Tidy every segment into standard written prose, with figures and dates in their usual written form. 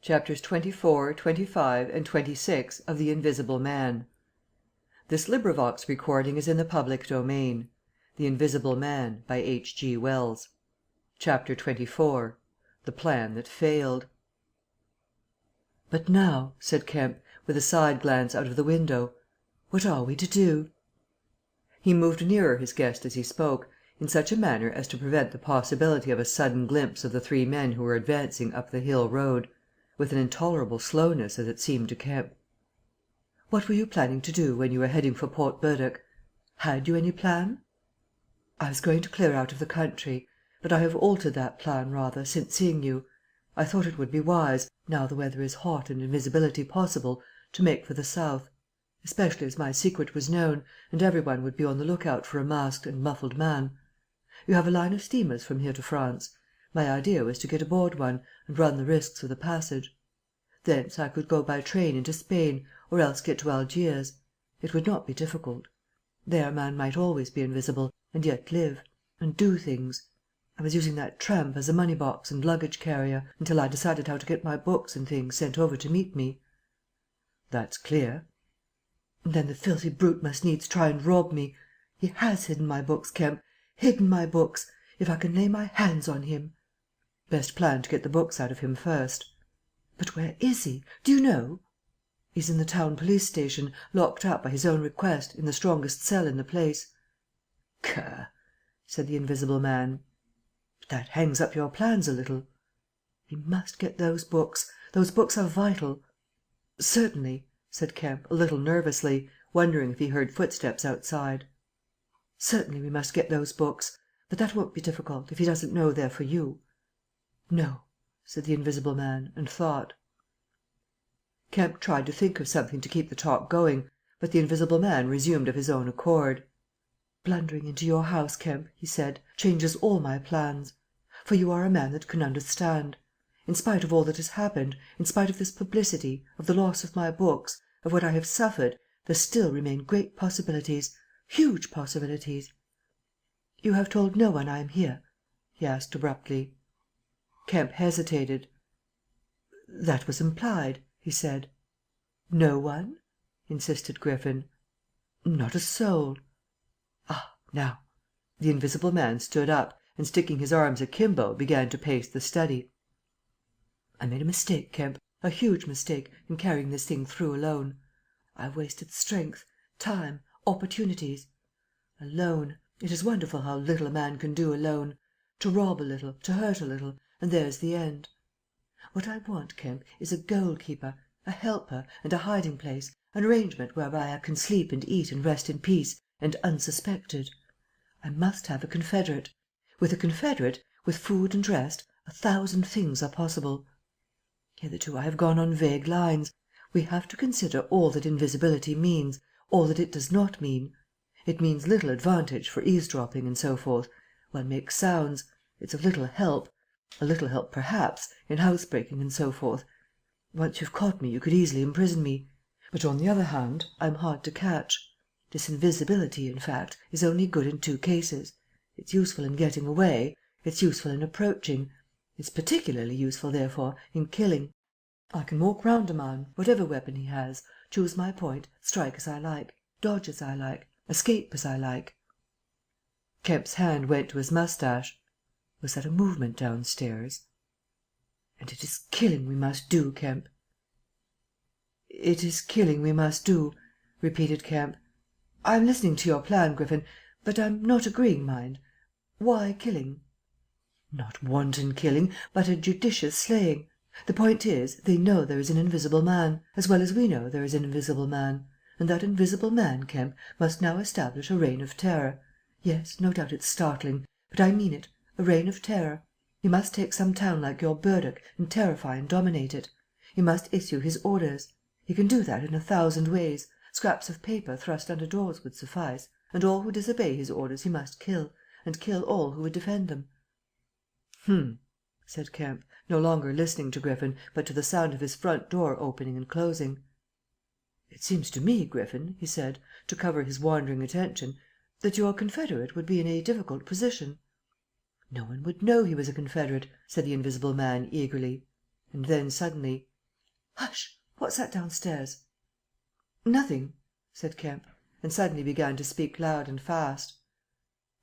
Chapters 24, 25, and 26 of The Invisible Man. This recording is in the public domain. The Invisible Man, by H.G. Wells. Chapter 24. The Plan That Failed. "But now," said Kemp, with a side glance out of the window, "what are we to do?" He moved nearer his guest as he spoke, in such a manner as to prevent the possibility of a sudden glimpse of the three men who were advancing up the hill road, with an intolerable slowness as it seemed to Kemp. "What were you planning to do when you were heading for Port Burdock? Had you any plan?" "I was going to clear out of the country, but I have altered that plan rather since seeing you. I thought it would be wise, now the weather is hot and invisibility possible, to make for the south, especially as my secret was known, and every one would be on the lookout for a masked and muffled man. You have a line of steamers from here to France. My idea was to get aboard one, and run the risks of the passage. Thence I could go by train into Spain, or else get to Algiers. It would not be difficult. There a man might always be invisible, and yet live, and do things. I was using that tramp as a money box and luggage carrier, until I decided how to get my books and things sent over to meet me." "That's clear." "And then the filthy brute must needs try and rob me. He has hidden my books, Kemp, hidden my books, if I can lay my hands on him." "Best plan to get the books out of him first." "But where is he? Do you know?" "He's in the town police station, locked up by his own request, in the strongest cell in the place." "Gah!" said the Invisible Man. "But that hangs up your plans a little." "He must get those books. Those books are vital." "Certainly," said Kemp, a little nervously, wondering if he heard footsteps outside. "Certainly we must get those books. But that won't be difficult, if he doesn't know they're for you." "No," said the Invisible Man, and thought. Kemp tried to think of something to keep the talk going, but the Invisible Man resumed of his own accord. "Blundering into your house, Kemp," he said, "changes all my plans. For you are a man that can understand. In spite of all that has happened, in spite of this publicity, of the loss of my books, of what I have suffered, there still remain great possibilities, huge possibilities." "You have told no one I am here?" he asked abruptly. Kemp hesitated. "That was implied," he said. "No one?" insisted Griffin. "Not a soul." "Ah, now." The Invisible Man stood up, and sticking his arms akimbo began to pace the study. "I made a mistake, Kemp, a huge mistake, in carrying this thing through alone. I've wasted strength, time, opportunities. Alone. It is wonderful how little a man can do alone. To rob a little, to hurt a little, and there's the end. What I want, Kemp, is a goal-keeper, a helper, and a hiding-place, an arrangement whereby I can sleep and eat and rest in peace, and unsuspected. I must have a confederate. With a confederate, with food and rest, 1,000 things are possible. Hitherto I have gone on vague lines. We have to consider all that invisibility means, all that it does not mean. It means little advantage for eavesdropping and so forth. One makes sounds. It's of little help. A little help, perhaps, in housebreaking and so forth. Once you've caught me you could easily imprison me. But on the other hand, I'm hard to catch. This invisibility, in fact, is only good in 2 cases. It's useful in getting away. It's useful in approaching. It's particularly useful, therefore, in killing. I can walk round a man, whatever weapon he has, choose my point, strike as I like, dodge as I like, escape as I like." Kemp's hand went to his moustache. Was that a movement downstairs? "And it is killing we must do, Kemp." "It is killing we must do," repeated Kemp. "I'm listening to your plan, Griffin, but I'm not agreeing, mind. Why killing?" "Not wanton killing, but a judicious slaying. The point is, they know there is an Invisible Man, as well as we know there is an Invisible Man, and that Invisible Man, Kemp, must now establish a reign of terror. Yes, no doubt it's startling, but I mean it, a reign of terror. He must take some town like your Burdock and terrify and dominate it. He must issue his orders. He can do that in 1,000 ways. Scraps of paper thrust under doors would suffice, and all who disobey his orders he must kill, and kill all who would defend them." Said Kemp, no longer listening to Griffin, but to the sound of his front door opening and closing. "It seems to me, Griffin," he said, to cover his wandering attention, "that your confederate would be in a difficult position." "No one would know he was a confederate," said the Invisible Man eagerly. And then, suddenly, Hush! What's that downstairs?" "Nothing," said Kemp, and suddenly began to speak loud and fast.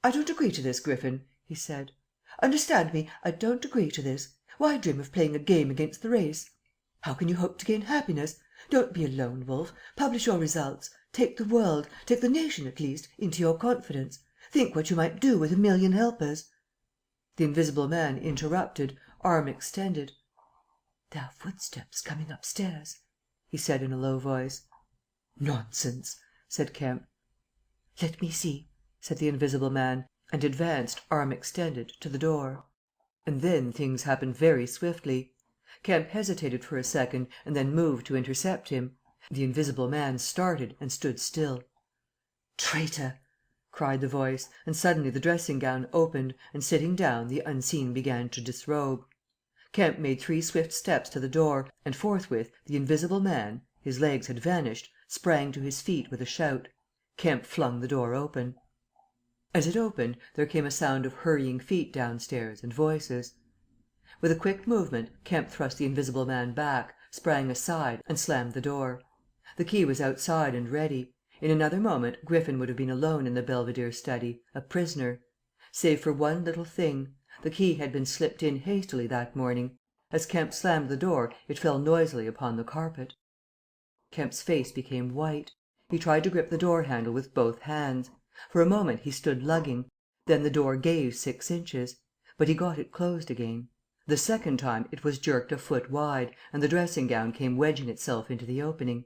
"I don't agree to this, Griffin," he said. "Understand me, I don't agree to this. Why dream of playing a game against the race? How can you hope to gain happiness? Don't be a lone wolf. Publish your results. Take the world, take the nation at least, into your confidence. Think what you might do with 1,000,000 helpers." The Invisible Man interrupted, arm extended. "There are footsteps coming upstairs," he said in a low voice. "Nonsense," said Kemp. "Let me see," said the Invisible Man, and advanced, arm extended, to the door. And then things happened very swiftly. Kemp hesitated for a second and then moved to intercept him. The Invisible Man started and stood still. "Traitor!" cried the voice, and suddenly the dressing gown opened, and sitting down the unseen began to disrobe. Kemp made 3 swift steps to the door, and forthwith the Invisible Man his legs had vanished sprang to his feet with a shout. Kemp flung the door open. As it opened there came a sound of hurrying feet downstairs and voices. With a quick movement Kemp thrust the Invisible Man back, sprang aside, and slammed the door. The key was outside and ready. In another moment Griffin would have been alone in the Belvedere study, a prisoner. Save for one little thing: the key had been slipped in hastily that morning. As Kemp slammed the door it fell noisily upon the carpet. Kemp's face became white. He tried to grip the door handle with both hands. For a moment he stood lugging. Then the door gave 6 inches. But he got it closed again. The second time it was jerked a foot wide, and the dressing gown came wedging itself into the opening.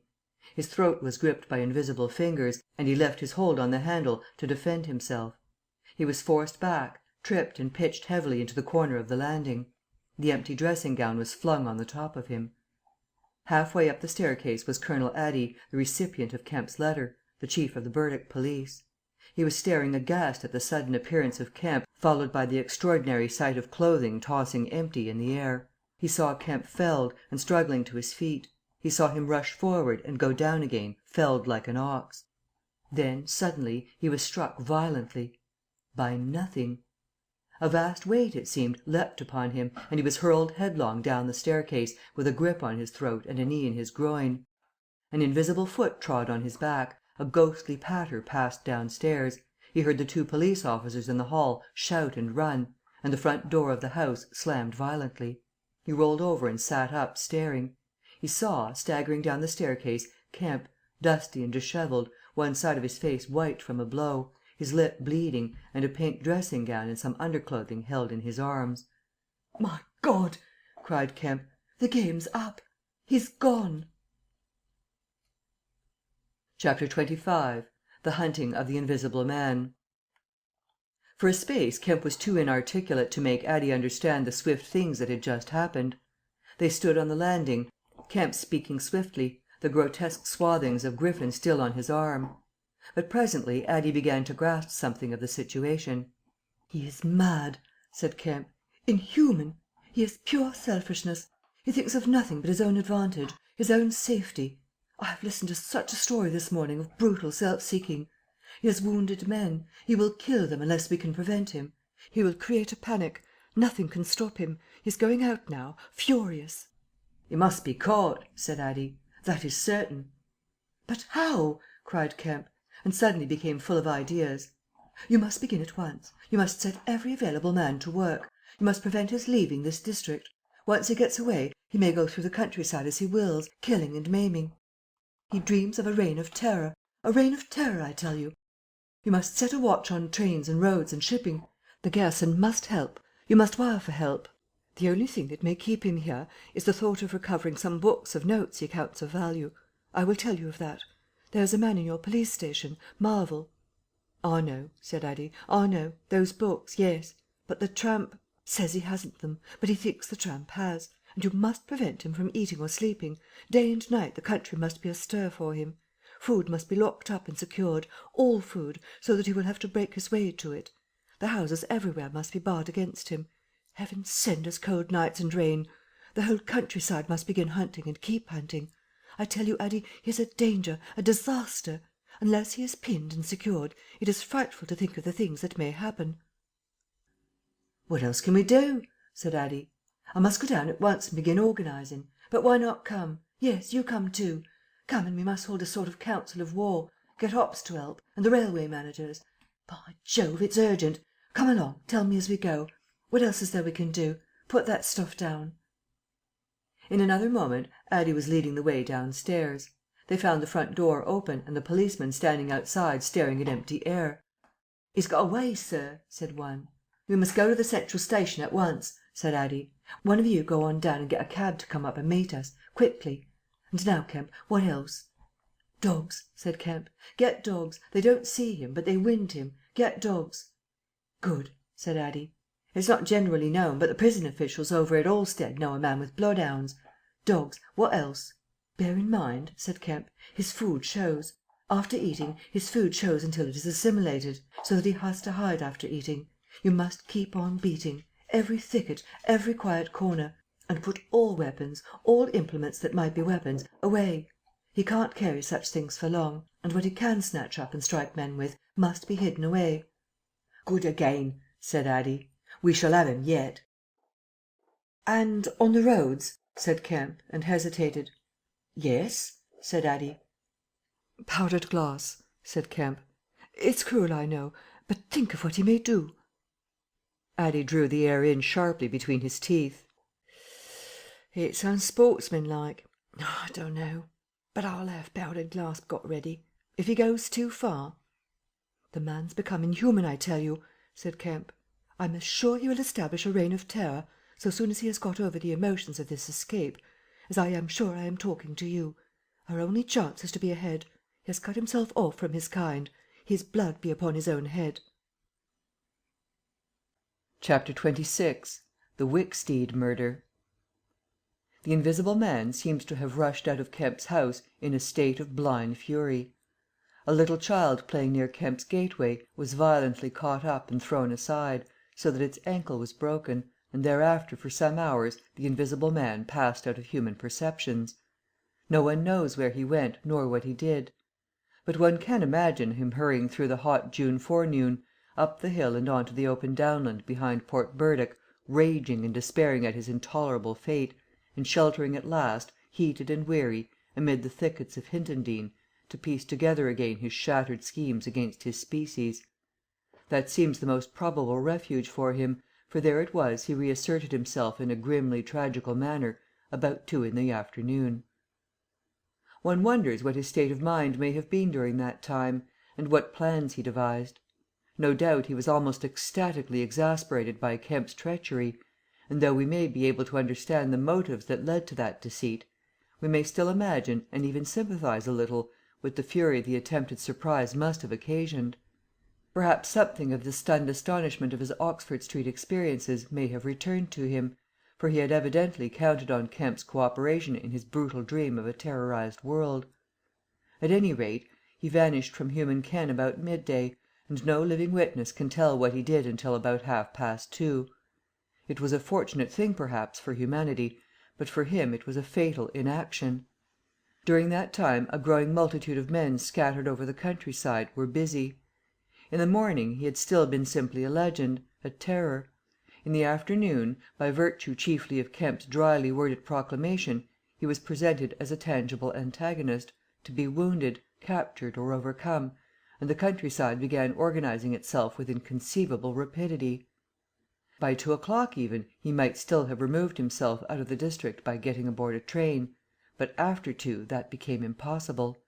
His throat was gripped by invisible fingers, and he left his hold on the handle to defend himself. He was forced back, tripped and pitched heavily into the corner of the landing. The empty dressing gown was flung on the top of him. Half way up the staircase was Colonel Addy, the recipient of Kemp's letter, the chief of the Burdock police. He was staring aghast at the sudden appearance of Kemp, followed by the extraordinary sight of clothing tossing empty in the air. He saw Kemp felled, and struggling to his feet. He saw him rush forward and go down again, felled like an ox. Then, suddenly, he was struck violently. By nothing. A vast weight, it seemed, leapt upon him, and he was hurled headlong down the staircase, with a grip on his throat and a knee in his groin. An invisible foot trod on his back, a ghostly patter passed downstairs. He heard the 2 police officers in the hall shout and run, and the front door of the house slammed violently. He rolled over and sat up, staring. He saw, staggering down the staircase, Kemp, dusty and dishevelled, one side of his face white from a blow, his lip bleeding, and a pink dressing gown and some underclothing held in his arms. "My God!" cried Kemp. "The game's up. He's gone." Chapter 25: The Hunting of the Invisible Man. For a space Kemp was too inarticulate to make Addie understand the swift things that had just happened. They stood on the landing, Kemp speaking swiftly, the grotesque swathings of Griffin still on his arm. But presently Addie began to grasp something of the situation. "He is mad," said Kemp. "Inhuman. He is pure selfishness. He thinks of nothing but his own advantage, his own safety. I have listened to such a story this morning of brutal self-seeking. He has wounded men. He will kill them unless we can prevent him. He will create a panic. Nothing can stop him. He is going out now, furious." "He must be caught," said Addie. "That is certain." "But how?" cried Kemp, and suddenly became full of ideas. "You must begin at once. You must set every available man to work. You must prevent his leaving this district. Once he gets away, he may go through the countryside as he wills, killing and maiming. He dreams of a reign of terror. A reign of terror, I tell you. You must set a watch on trains and roads and shipping. The garrison must help. You must wire for help. The only thing that may keep him here is the thought of recovering some books of notes he counts of value. I will tell you of that. There's a man in your police station, Marvel." "I know," said Addie. "I know. Those books, yes. But the tramp—" "Says he hasn't them, but he thinks the tramp has. And you must prevent him from eating or sleeping. Day and night the country must be astir for him. Food must be locked up and secured, all food, so that he will have to break his way to it. The houses everywhere must be barred against him. Heaven send us cold nights and rain. The whole countryside must begin hunting and keep hunting. I tell you, Addie, he's a danger, a disaster. Unless he is pinned and secured, it is frightful to think of the things that may happen." "What else can we do?" said Addie. "I must go down at once and begin organizing. But why not come? Yes, you come too. Come, and we must hold a sort of council of war. Get Ops to help, and the railway managers. By Jove, it's urgent. Come along, tell me as we go. What else is there we can do? Put that stuff down." In another moment Addie was leading the way downstairs. They found the front door open and the policeman standing outside staring at empty air. "He's got away, sir," said one. "We must go to the Central Station at once," said Addie. "One of you go on down and get a cab to come up and meet us. Quickly. And now, Kemp, what else?" "Dogs," said Kemp. "Get dogs. They don't see him, but they wind him. Get dogs." "Good," said Addie. "It's not generally known, but the prison officials over at Alstead know a man with bloodhounds. Dogs. What else?" "Bear in mind," said Kemp, "his food shows. After eating, his food shows until it is assimilated, so that he has to hide after eating. You must keep on beating. Every thicket, every quiet corner. And put all weapons, all implements that might be weapons, away. He can't carry such things for long, and what he can snatch up and strike men with must be hidden away." "Good again," said Addie. "We shall have him yet." "And on the roads?" said Kemp, and hesitated. "Yes," said Addie. "Powdered glass," said Kemp. "It's cruel, I know, but think of what he may do." Addie drew the air in sharply between his teeth. "It's unsportsmanlike. I don't know. But I'll have powdered glass got ready. If he goes too far—" "The man's become inhuman, I tell you," said Kemp. "I'm as sure he will establish a reign of terror, so soon as he has got over the emotions of this escape, as I am sure I am talking to you. Our only chance is to be ahead. He has cut himself off from his kind. His blood be upon his own head." Chapter 26. The Wicksteed Murder. The Invisible Man seems to have rushed out of Kemp's house in a state of blind fury. A little child playing near Kemp's gateway was violently caught up and thrown aside, so that its ankle was broken, and thereafter for some hours the Invisible Man passed out of human perceptions. No one knows where he went nor what he did. But one can imagine him hurrying through the hot June forenoon, up the hill and on to the open downland behind Port Burdock, raging and despairing at his intolerable fate, and sheltering at last, heated and weary, amid the thickets of Hintondean, to piece together again his shattered schemes against his species. That seems the most probable refuge for him, for there it was he reasserted himself in a grimly tragical manner about 2 in the afternoon. One wonders what his state of mind may have been during that time, and what plans he devised. No doubt he was almost ecstatically exasperated by Kemp's treachery, and though we may be able to understand the motives that led to that deceit, we may still imagine and even sympathise a little with the fury the attempted surprise must have occasioned. Perhaps something of the stunned astonishment of his Oxford Street experiences may have returned to him, for he had evidently counted on Kemp's co-operation in his brutal dream of a terrorised world. At any rate, he vanished from human ken about midday, and no living witness can tell what he did until about 2:30. It was a fortunate thing perhaps for humanity, but for him it was a fatal inaction. During that time a growing multitude of men scattered over the countryside were busy. In the morning he had still been simply a legend, a terror. In the afternoon, by virtue chiefly of Kemp's dryly worded proclamation, he was presented as a tangible antagonist, to be wounded, captured, or overcome, and the countryside began organizing itself with inconceivable rapidity. By 2 o'clock even he might still have removed himself out of the district by getting aboard a train, but after 2 that became impossible.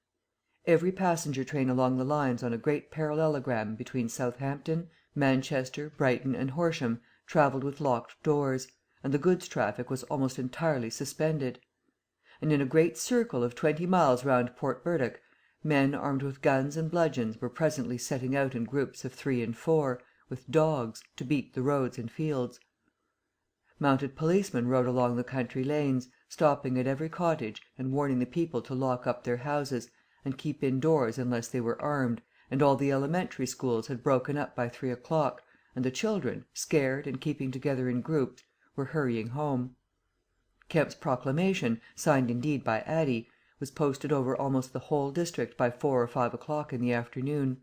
Every passenger train along the lines on a great parallelogram between Southampton, Manchester, Brighton, and Horsham travelled with locked doors, and the goods traffic was almost entirely suspended. And in a great circle of 20 miles round Port Burdock, men armed with guns and bludgeons were presently setting out in groups of 3 and 4, with dogs, to beat the roads and fields. Mounted policemen rode along the country lanes, stopping at every cottage and warning the people to lock up their houses and keep indoors unless they were armed, and all the elementary schools had broken up by 3 o'clock, and the children, scared and keeping together in groups, were hurrying home. Kemp's proclamation, signed indeed by Addie, was posted over almost the whole district by 4 or 5 o'clock in the afternoon.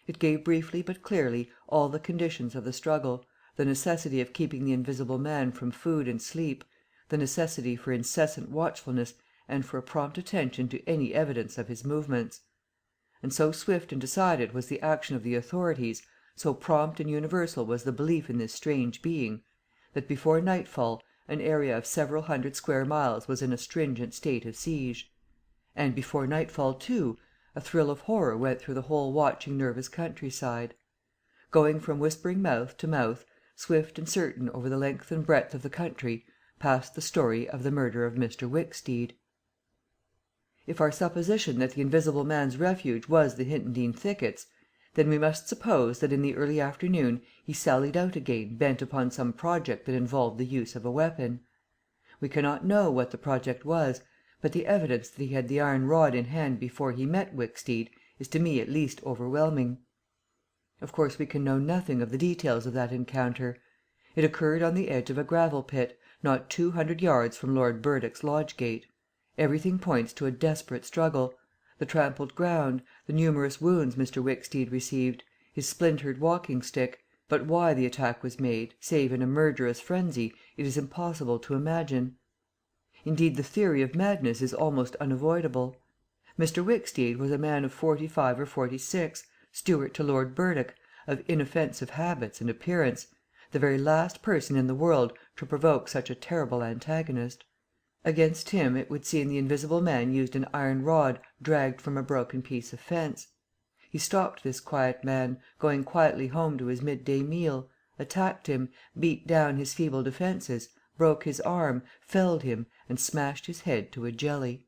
It gave briefly but clearly all the conditions of the struggle, the necessity of keeping the Invisible Man from food and sleep, the necessity for incessant watchfulness, and for a prompt attention to any evidence of his movements. And so swift and decided was the action of the authorities, so prompt and universal was the belief in this strange being, that before nightfall an area of several hundred square miles was in a stringent state of siege. And before nightfall, too, a thrill of horror went through the whole watching nervous countryside. Going from whispering mouth to mouth, swift and certain over the length and breadth of the country, passed the story of the murder of Mr. Wicksteed. If our supposition that the Invisible Man's refuge was the Hintondean thickets, then we must suppose that in the early afternoon he sallied out again bent upon some project that involved the use of a weapon. We cannot know what the project was, but the evidence that he had the iron rod in hand before he met Wicksteed is to me at least overwhelming. Of course we can know nothing of the details of that encounter. It occurred on the edge of a gravel pit, not 200 yards from Lord Burdock's lodge gate. Everything points to a desperate struggle: the trampled ground, the numerous wounds Mr. Wicksteed received, his splintered walking stick, but why the attack was made, save in a murderous frenzy, it is impossible to imagine. Indeed, the theory of madness is almost unavoidable. Mr. Wicksteed was a man of 45 or 46, steward to Lord Burdock, of inoffensive habits and appearance, the very last person in the world to provoke such a terrible antagonist. Against him it would seem the Invisible Man used an iron rod dragged from a broken piece of fence. He stopped this quiet man, going quietly home to his midday meal, attacked him, beat down his feeble defences, broke his arm, felled him, and smashed his head to a jelly.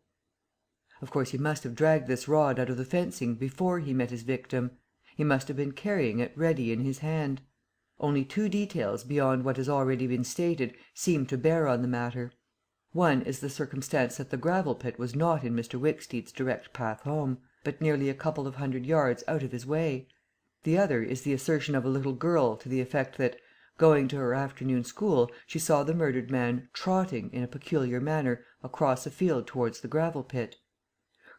Of course he must have dragged this rod out of the fencing before he met his victim. He must have been carrying it ready in his hand. Only two details beyond what has already been stated seem to bear on the matter. One is the circumstance that the gravel pit was not in Mr. Wicksteed's direct path home, but nearly a couple of hundred yards out of his way. The other is the assertion of a little girl to the effect that, going to her afternoon school, she saw the murdered man trotting in a peculiar manner across a field towards the gravel pit.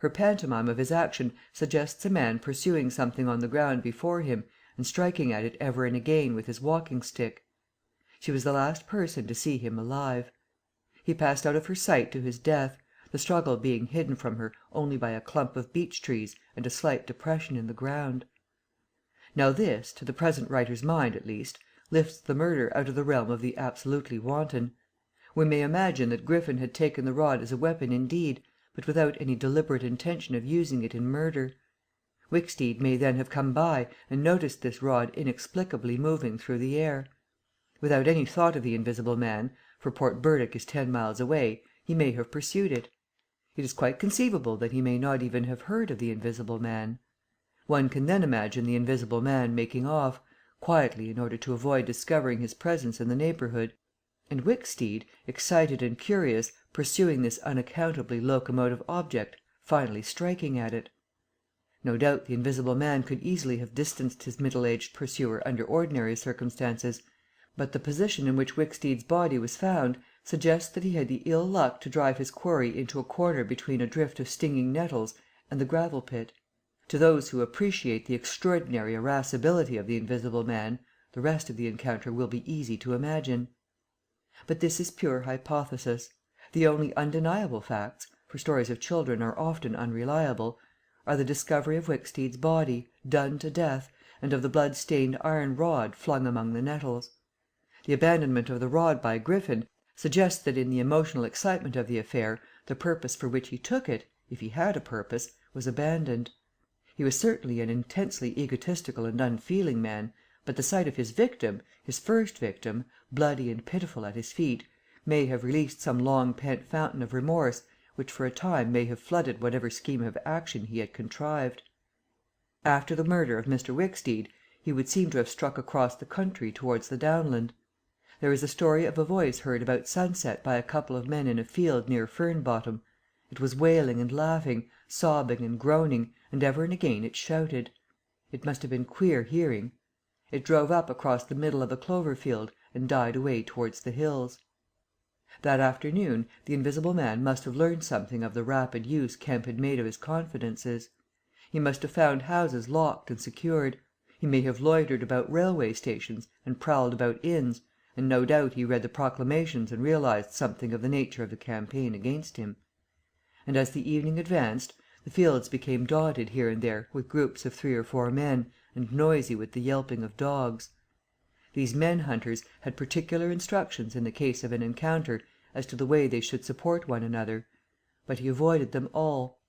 Her pantomime of his action suggests a man pursuing something on the ground before him and striking at it ever and again with his walking stick. She was the last person to see him alive. He passed out of her sight to his death, the struggle being hidden from her only by a clump of beech trees and a slight depression in the ground. Now this, to the present writer's mind at least, lifts the murder out of the realm of the absolutely wanton. We may imagine that Griffin had taken the rod as a weapon indeed, but without any deliberate intention of using it in murder. Wicksteed may then have come by and noticed this rod inexplicably moving through the air. Without any thought of the Invisible Man, for Port Burdock is 10 miles away, he may have pursued it. It is quite conceivable that he may not even have heard of the Invisible Man. One can then imagine the Invisible Man making off, quietly in order to avoid discovering his presence in the neighbourhood, and Wicksteed, excited and curious, pursuing this unaccountably locomotive object, finally striking at it. No doubt the Invisible Man could easily have distanced his middle-aged pursuer under ordinary circumstances, but the position in which Wicksteed's body was found suggests that he had the ill luck to drive his quarry into a corner between a drift of stinging nettles and the gravel pit. To those who appreciate the extraordinary irascibility of the Invisible Man, the rest of the encounter will be easy to imagine. But this is pure hypothesis. The only undeniable facts, for stories of children are often unreliable, are the discovery of Wicksteed's body, done to death, and of the blood-stained iron rod flung among the nettles. The abandonment of the rod by Griffin suggests that in the emotional excitement of the affair the purpose for which he took it, if he had a purpose, was abandoned. He was certainly an intensely egotistical and unfeeling man, but the sight of his victim, his first victim, bloody and pitiful at his feet, may have released some long-pent fountain of remorse which for a time may have flooded whatever scheme of action he had contrived. After the murder of Mr. Wicksteed he would seem to have struck across the country towards the downland. There is a story of a voice heard about sunset by a couple of men in a field near Fernbottom. It was wailing and laughing, sobbing and groaning, and ever and again it shouted. It must have been queer hearing. It drove up across the middle of a clover field and died away towards the hills. That afternoon the Invisible Man must have learned something of the rapid use Kemp had made of his confidences. He must have found houses locked and secured. He may have loitered about railway stations and prowled about inns, and no doubt he read the proclamations and realized something of the nature of the campaign against him. and as the evening advanced, the fields became dotted here and there with groups of 3 or 4 men, and noisy with the yelping of dogs. These men hunters had particular instructions in the case of an encounter as to the way they should support one another, but he avoided them all.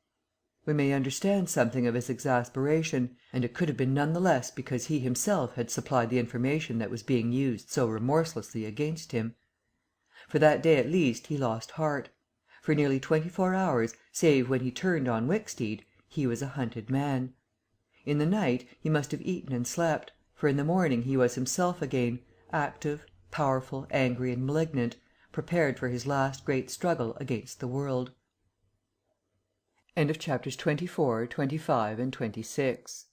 We may understand something of his exasperation, and it could have been none the less because he himself had supplied the information that was being used so remorselessly against him. For that day at least he lost heart. For nearly 24 hours, save when he turned on Wicksteed, he was a hunted man. In the night he must have eaten and slept, for in the morning he was himself again, active, powerful, angry and malignant, prepared for his last great struggle against the world. Chapters 24, 25 and 26.